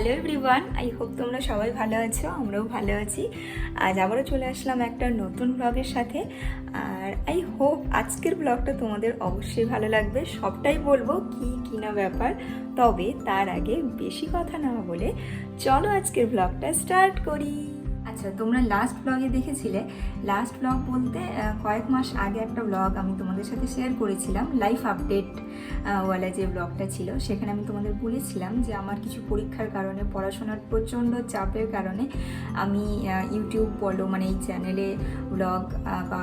Hello everyone, I hope তোমরা সবাই ভালো আছো, আমরাও ভালো আছি। আজ আবারও চলে আসলাম একটা নতুন ব্লগের সাথে। আর আই হোপ আজকের ব্লগটা তোমাদের অবশ্যই ভালো লাগবে। সবটাই বলবো কি না ব্যাপার, তবে তার আগে বেশি কথা না বলে চলো আজকের ব্লগটা স্টার্ট করি। আচ্ছা, তোমরা লাস্ট ব্লগে দেখেছিলে, লাস্ট ব্লগ বলতে কয়েক মাস আগে একটা ব্লগ আমি তোমাদের সাথে শেয়ার করেছিলাম, লাইফ আপডেট ওয়ালা যে ব্লগটা ছিল। সেখানে আমি তোমাদের বলেছিলাম যে আমার কিছু পরীক্ষার কারণে, পড়াশোনার প্রচণ্ড চাপের কারণে আমি ইউটিউব বলো মানে এই চ্যানেলে ব্লগ বা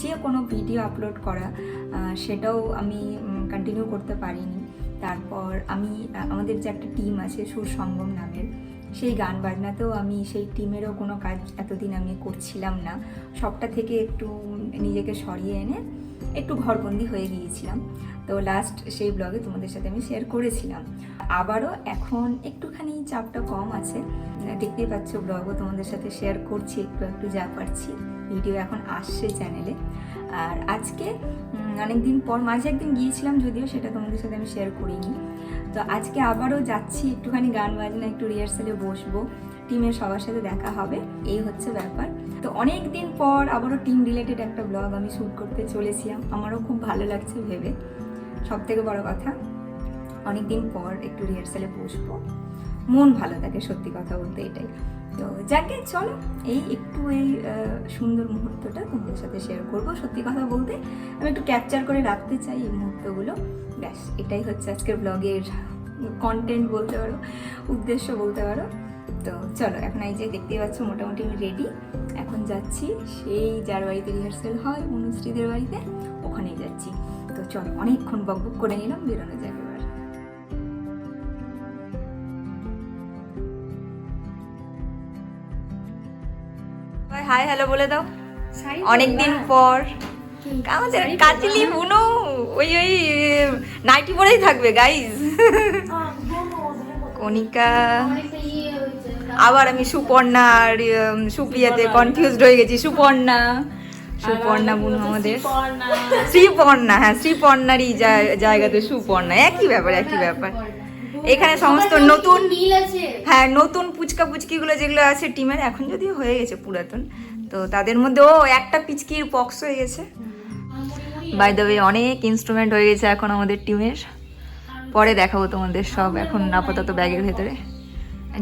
যে কোনো ভিডিও আপলোড করা সেটাও আমি কন্টিনিউ করতে পারিনি। তারপর আমি আমাদের যে একটা টিম আছে সুর সঙ্গম নামের, সেই গান বাজনাতেও আমি সেই টিমেরও কোনো কাজ এতদিন আমি করছিলাম না। সবটা থেকে একটু নিজেকে সরিয়ে এনে একটু ঘরবন্দি হয়ে গিয়েছিলাম। তো লাস্ট সেই ব্লগে তোমাদের সাথে আমি শেয়ার করেছিলাম। আবারও এখন একটুখানি চাপটা কম আছে, দেখতেই পাচ্ছ ব্লগও তোমাদের সাথে শেয়ার করছি একটু যা পারছি। ভিডিও এখন আসছে চ্যানেলে। আর আজকে অনেকদিন পর মাঝে একদিন গিয়েছিলাম, যদিও সেটা তোমাদের সাথে আমি শেয়ার করিনি। তো আজকে আবারও যাচ্ছি, একটুখানি গান বাজনা, একটু রিহার্সালে বসবো, টিমের সবার সাথে দেখা হবে, এই হচ্ছে ব্যাপার। তো অনেক দিন পর আবারও টিম রিলেটেড একটা ব্লগ আমি শ্যুট করতে চলেছিলাম, আমারও খুব ভালো লাগছে ভেবে। সব থেকে বড় কথা, অনেক দিন পর একটু রিহার্সালে বসবো, মন ভালো থাকে, সত্যি কথা বলতে এটাই। তো যাকে চলো এই সুন্দর মুহূর্তটা তোমাদের সাথে শেয়ার করবো। সত্যি কথা বলতে আমি একটু ক্যাপচার করে রাখতে চাই এই মুহূর্তগুলো, ব্যাস এটাই হচ্ছে আজকের ব্লগের কন্টেন্ট বলতে পারো, উদ্দেশ্য বলতে পারো। তো চলো এখন এই যে দেখতেই পাচ্ছ মোটামুটি আমি রেডি, এখন যাচ্ছি সেই যার বাড়িতে রিহার্সাল হয়, অনুশ্রীদের বাড়িতে, ওখানেই যাচ্ছি। তো চলো, অনেকক্ষণ বকবক করে নিলাম, বেরোনো যাবে এবার। হাই হ্যালো বলে দাও, অনেকদিন পর। আমাদের কাজলি বুনো ওই নাইটি পরেই থাকবে গাইজ। কণিকা, আবার আমি সুপর্ণা আর সুপ্রিয়াতে কনফিউজড হয়ে গেছি। সুপর্ণা বুনো আমাদের শ্রীপর্ণা, হ্যাঁ শ্রীপর্ণারই জায়গাতে সুপর্ণা, একই ব্যাপার। এখানে সমস্ত নতুন, হ্যাঁ নতুন পুচকিগুলো যেগুলো আছে টিমের, এখন যদিও হয়ে গেছে পুরাতন, তো তাদের মধ্যেও একটা পিচকির পক্স হয়ে গেছে। বাই দ্য ওয়ে অনেক ইনস্ট্রুমেন্ট হয়ে গেছে এখন আমাদের টিমের, পরে দেখাবো তোমাদের সব। এখন আপাতত ব্যাগের ভেতরে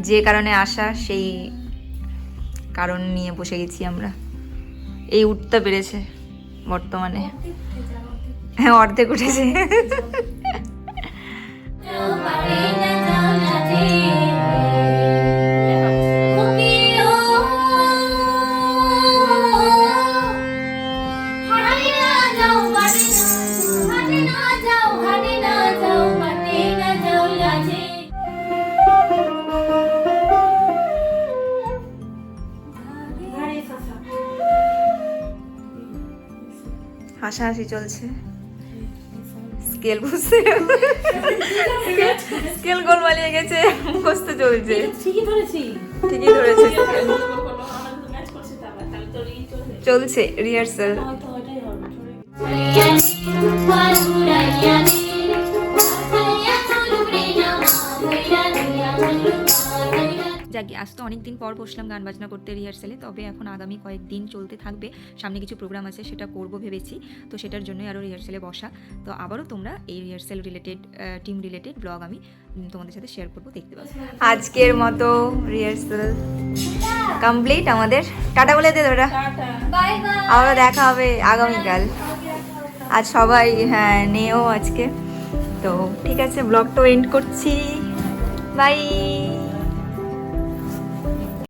যে কারণে আসা, সেই কারণ নিয়ে বসে গেছি আমরা। এই উঠতে পেরেছে বর্তমানে, হ্যাঁ অর্ধেক উঠেছে। হাসাহাসি চলছে, স্কেল বুঝতে স্কেল গোল মালিয়ে গেছে, মুখস্থ চলছে। ঠিকই ধরেছে, চলছে রিহার্সাল। যাকে আজ তো অনেকদিন পর বসলাম গান বাজনা করতে রিহার্সালে, তবে এখন আগামী কয়েকদিন চলতে থাকবে, সামনে কিছু প্রোগ্রাম আছে সেটা করব ভেবেছি, তো সেটার জন্যই আরও রিহার্সালে বসা। তো আবারও তোমরা এই rehearsal related, team related blog আমি তোমাদের সাথে শেয়ার করবো, দেখতে পাবো। আজকের মতো রিহার্সাল কমপ্লিট আমাদের, টাটা বলে দে তোরা, আবার দেখা হবে আগামীকাল। আজ সবাই হ্যাঁ নেও আজকে, তো ঠিক আছে ব্লগটাও এন্ড করছি, বাই।